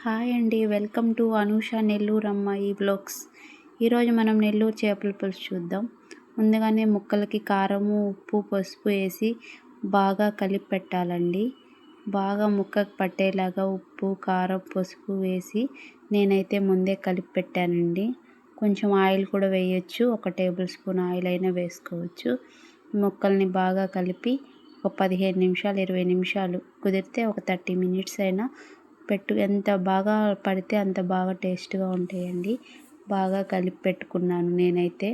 Hi అండి. Welcome to Anusha Nellore అమ్మాయి vlogs. ఈరోజు మనం నెల్లూరు చేపల పులుసు చూద్దాం. ముందుగానే ముక్కలకి కారము, ఉప్పు, పసుపు వేసి బాగా కలిపి పెట్టాలండి. బాగా ముక్కకు పట్టేలాగా ఉప్పు, కారం, పసుపు వేసి నేనైతే ముందే కలిపి పెట్టానండి. కొంచెం ఆయిల్ కూడా వేయొచ్చు. 1 టేబుల్ స్పూన్ ఆయిల్ అయినా వేసుకోవచ్చు. ముక్కల్ని బాగా కలిపి ఒక 15 నిమిషాలు, 20 నిమిషాలు కుదిరితే ఒక 30 మినిట్స్ అయినా ఎంత బాగా పడితే అంత బాగా టేస్ట్గా ఉంటాయండి. బాగా కలిపి పెట్టుకున్నాను నేనైతే.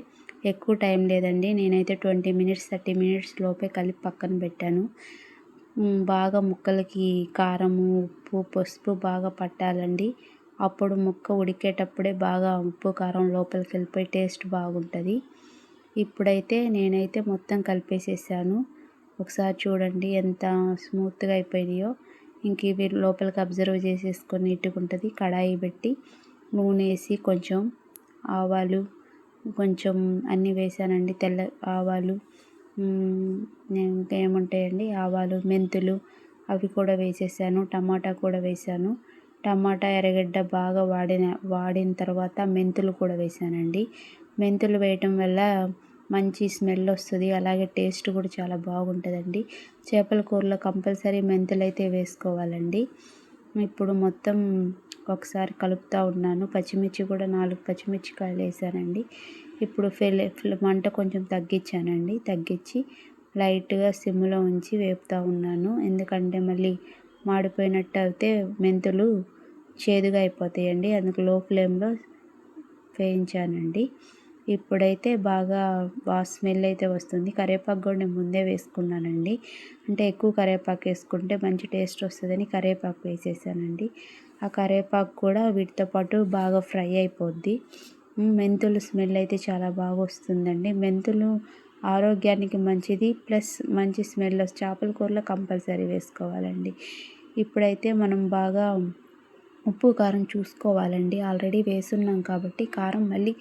ఎక్కువ టైం లేదండి. నేనైతే 20 మినిట్స్ 30 మినిట్స్ లోపే కలిపి పక్కన పెట్టాను. బాగా ముక్కలకి కారము, ఉప్పు, పసుపు బాగా పట్టాలండి. అప్పుడు ముక్క ఉడికేటప్పుడే బాగా ఉప్పు, కారం లోపలికి వెళ్ళిపోయి టేస్ట్ బాగుంటుంది. ఇప్పుడైతే నేనైతే మొత్తం కలిపేసేసాను. ఒకసారి చూడండి ఎంత స్మూత్గా అయిపోయినాయో. ఇంక ఇవి లోపలికి అబ్జర్వ్ చేసేసుకొని ఇట్టుకుంటుంది. కడాయి పెట్టి నూనె వేసి కొంచెం ఆవాలు కొంచెం అన్నీ వేసానండి. తెల్ల ఆవాలు, ఇంకా ఏముంటాయండి, ఆవాలు, మెంతులు అవి కూడా వేసేసాను. టమాటా కూడా వేసాను. టమాటా, ఎర్రగడ్డ బాగా వాడిన తర్వాత మెంతులు కూడా వేసానండి. మెంతులు వేయటం వల్ల మంచి స్మెల్ వస్తుంది. అలాగే టేస్ట్ కూడా చాలా బాగుంటుందండి. చేపల కూరలో కంపల్సరీ మెంతులు అయితే వేసుకోవాలండి. ఇప్పుడు మొత్తం ఒకసారి కలుపుతూ ఉన్నాను. పచ్చిమిర్చి కూడా 4 పచ్చిమిర్చికాయలు వేసానండి. ఇప్పుడు మంట కొంచెం తగ్గించానండి. తగ్గించి లైట్గా సిమ్లో ఉంచి వేపుతూ ఉన్నాను. ఎందుకంటే మళ్ళీ మాడిపోయినట్టు అయితే మెంతులు చేదుగా అయిపోతాయండి. అందుకు లో ఫ్లేమ్లో వేయించానండి. ఇప్పుడైతే బాగా స్మెల్ అయితే వస్తుంది. కరివేపాకు కూడా నేను ముందే వేసుకున్నానండి. అంటే ఎక్కువ కరివేపాకు వేసుకుంటే మంచి టేస్ట్ వస్తుందని కరివేపాకు వేసేసానండి. ఆ కరివేపాకు కూడా వీటితో పాటు బాగా ఫ్రై అయిపోద్ది. మెంతులు స్మెల్ అయితే చాలా బాగా వస్తుందండి. మెంతులు ఆరోగ్యానికి మంచిది, ప్లస్ మంచి స్మెల్ చేపల కూరలో కంపల్సరీ వేసుకోవాలండి. ఇప్పుడైతే మనం బాగా ఉప్పు, కారం చూసుకోవాలండి. ఆల్రెడీ వేసున్నాం కాబట్టి కారం మళ్ళీ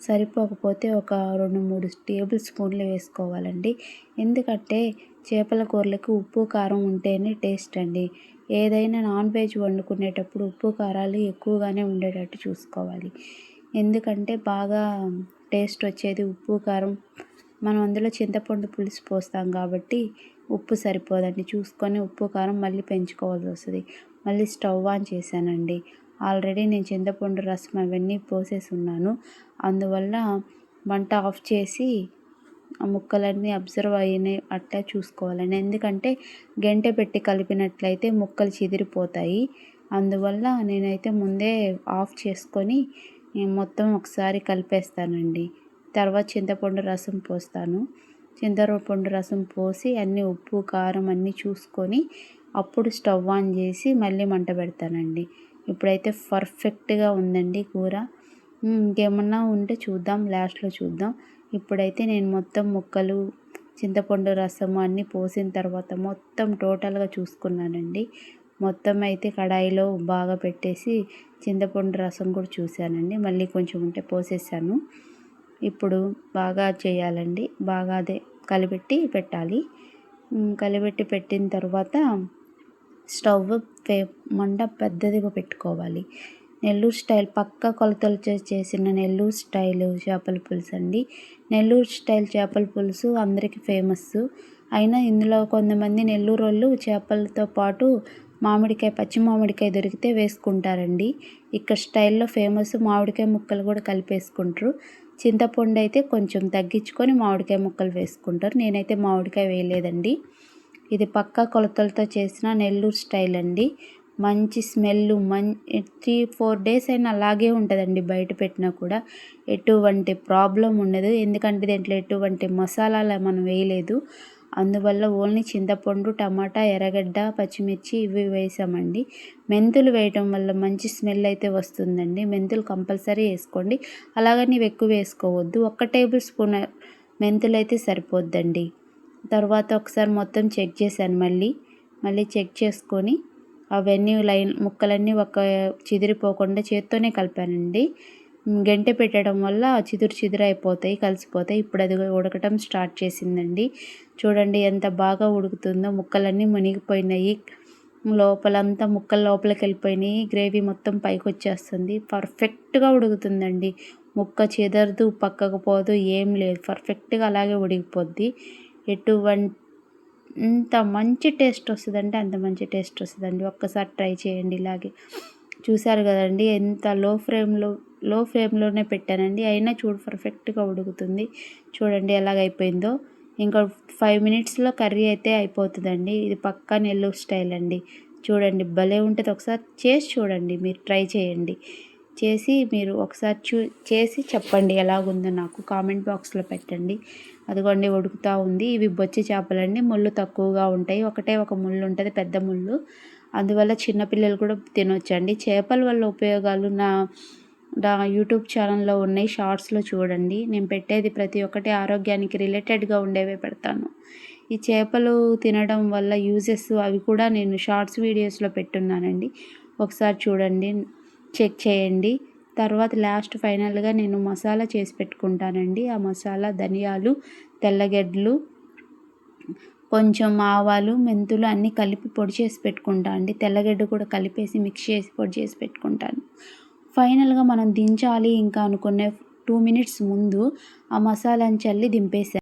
సరిపోకపోతే ఒక 2-3 టేబుల్ స్పూన్లు వేసుకోవాలండి. ఎందుకంటే చేపల కూరలకు ఉప్పు, కారం ఉంటేనే టేస్ట్ అండి. ఏదైనా నాన్ వెజ్ వండుకునేటప్పుడు ఉప్పు, కారాలు ఎక్కువగానే ఉండేటట్టు చూసుకోవాలి. ఎందుకంటే బాగా టేస్ట్ వచ్చేది ఉప్పు, కారం. మనం అందులో చింతపండు పులుసు పోస్తాం కాబట్టి ఉప్పు సరిపోదండి. చూసుకొని ఉప్పు, కారం మళ్ళీ పెంచుకోవాల్సి వస్తుంది. మళ్ళీ స్టవ్ ఆన్ చేశానండి. ఆల్రెడీ నేను చింతపండు రసం అవన్నీ పోసేసి ఉన్నాను. అందువల్ల మంట ఆఫ్ చేసి ఆ ముక్కలన్నీ అబ్జర్వ్ అయినాయి అట్లా చూసుకోవాలండి. ఎందుకంటే గెంటె పెట్టి కలిపినట్లయితే ముక్కలు చిదిరిపోతాయి. అందువల్ల నేనైతే ముందే ఆఫ్ చేసుకొని మొత్తం ఒకసారి కలిపేస్తానండి. తర్వాత చింతపండు రసం పోస్తాను. చింతపండు రసం పోసి అన్నీ ఉప్పు, కారం అన్నీ చూసుకొని అప్పుడు స్టవ్ ఆన్ చేసి మళ్ళీ మంట పెడతానండి. ఇప్పుడైతే పర్ఫెక్ట్గా ఉందండి కూర. ఇంకేమన్నా ఉంటే చూద్దాం, లాస్ట్లో చూద్దాం. ఇప్పుడైతే నేను మొత్తం ముక్కలు, చింతపండు రసము అన్నీ పోసిన తర్వాత మొత్తం టోటల్గా చూసుకున్నానండి. మొత్తం అయితే కడాయిలో బాగా పెట్టేసి చింతపండు రసం కూడా చూశానండి. మళ్ళీ కొంచెం ఉంటే పోసేసాను. ఇప్పుడు బాగా చేయాలండి. బాగా అదే కలిపెట్టి పెట్టాలి. కలిపెట్టి పెట్టిన తర్వాత స్టవ్ మంట పెద్దదిగా పెట్టుకోవాలి. నెల్లూరు స్టైల్ పక్కా కొలతలతో చేసిన నెల్లూరు స్టైల్ చేపల పులుసు అండి. నెల్లూరు స్టైల్ చేపల పులుసు అందరికీ ఫేమస్. అయినా ఇందులో కొంతమంది నెల్లూరు వాళ్ళు చేపలతో పాటు మామిడికాయ, పచ్చి మామిడికాయ దొరికితే వేసుకుంటారండి. ఇక్కడ స్టైల్లో ఫేమస్ మామిడికాయ ముక్కలు కూడా కలిపేసుకుంటారు. చింతపండు అయితే కొంచెం తగ్గించుకొని మామిడికాయ ముక్కలు వేసుకుంటారు. నేనైతే మామిడికాయ వేయలేదండి. ఇది పక్కా కొలతలతో చేసిన నెల్లూరు స్టైల్ అండి. మంచి స్మెల్ 3-4 డేస్ అయినా అలాగే ఉంటుందండి. బయట పెట్టినా కూడా ఎటువంటి ప్రాబ్లం ఉండదు. ఎందుకంటే దీంట్లో ఎటువంటి మసాలాలు మనం వేయలేదు. అందువల్ల ఓన్లీ చింతపండు, టమాటా, ఎర్రగడ్డ, పచ్చిమిర్చి ఇవి వేసామండి. మెంతులు వేయటం వల్ల మంచి స్మెల్ అయితే వస్తుందండి. మెంతులు కంపల్సరీ వేసుకోండి. అలాగని ఎక్కువ వేసుకోవద్దు. 1 టేబుల్ స్పూన్ మెంతులు అయితే సరిపోద్దండి. తర్వాత ఒకసారి మొత్తం చెక్ చేశాను. మళ్ళీ చెక్ చేసుకొని అవన్నీ ముక్కలన్నీ చిదిరిపోకుండా చేత్తోనే కలిపానండి. గంటె పెట్టడం వల్ల చిదురు అయిపోతాయి, కలిసిపోతాయి. ఇప్పుడు అది ఉడకటం స్టార్ట్ చేసిందండి. చూడండి ఎంత బాగా ఉడుకుతుందో. ముక్కలన్నీ మునిగిపోయినాయి. లోపలంతా ముక్కలు లోపలికి వెళ్ళిపోయినాయి, గ్రేవీ మొత్తం పైకి వచ్చేస్తుంది. పర్ఫెక్ట్గా ఉడుకుతుందండి, ముక్క చెదరదు, పక్కకు పోదు, ఏం లేదు, పర్ఫెక్ట్గా అలాగే ఉడికిపోద్ది. ఎంత మంచి టేస్ట్ వస్తుందంటే అంత మంచి టేస్ట్ వస్తుందండి. ఒక్కసారి ట్రై చేయండి ఇలాగే. చూసారు కదండి, ఎంత లో ఫ్లేమ్లోనే పెట్టానండి, అయినా పర్ఫెక్ట్గా ఉడుకుతుంది. చూడండి ఎలాగైపోయిందో. ఇంకా 5 మినిట్స్లో కర్రీ అయితే అయిపోతుందండి. ఇది పక్కా నెల్లూరు స్టైల్ అండి. చూడండి భలే ఉంటుంది. ఒకసారి చేసి చూడండి, మీరు ట్రై చేయండి. చేసి మీరు ఒకసారి చేసి చెప్పండి ఎలాగుందో, నాకు కామెంట్ బాక్స్లో పెట్టండి. అదిగోండి ఉడుకుతూ ఉంది. ఇవి బొచ్చి చేపలండి, ముళ్ళు తక్కువగా ఉంటాయి. ఒకటే ఒక ముళ్ళు ఉంటుంది, పెద్ద ముళ్ళు. అందువల్ల చిన్నపిల్లలు కూడా తినొచ్చండి. చేపల వల్ల ఉపయోగాలు నా యూట్యూబ్ ఛానల్లో ఉన్నాయి, షార్ట్స్లో చూడండి. నేను పెట్టేది ప్రతి ఒక్కటి ఆరోగ్యానికి రిలేటెడ్గా ఉండేవే పెడతాను. ఈ చేపలు తినడం వల్ల యూజెస్ అవి కూడా నేను షార్ట్స్ వీడియోస్లో పెట్టున్నానండి. ఒకసారి చూడండి, చెక్ చేయండి. తర్వాత లాస్ట్ ఫైనల్గా నేను మసాలా చేసి పెట్టుకుంటానండి. ఆ మసాలా ధనియాలు, తెల్లగడ్డలు, కొంచెం ఆవాలు, మెంతులు అన్నీ కలిపి పొడి చేసి పెట్టుకుంటాను అండి. తెల్లగడ్డ కూడా కలిపేసి మిక్స్ చేసి పొడి చేసి పెట్టుకుంటాను. ఫైనల్గా మనం దించాలి ఇంకా అనుకునే 2 మినిట్స్ ముందు ఆ మసాలాని చల్లి దింపేసాను.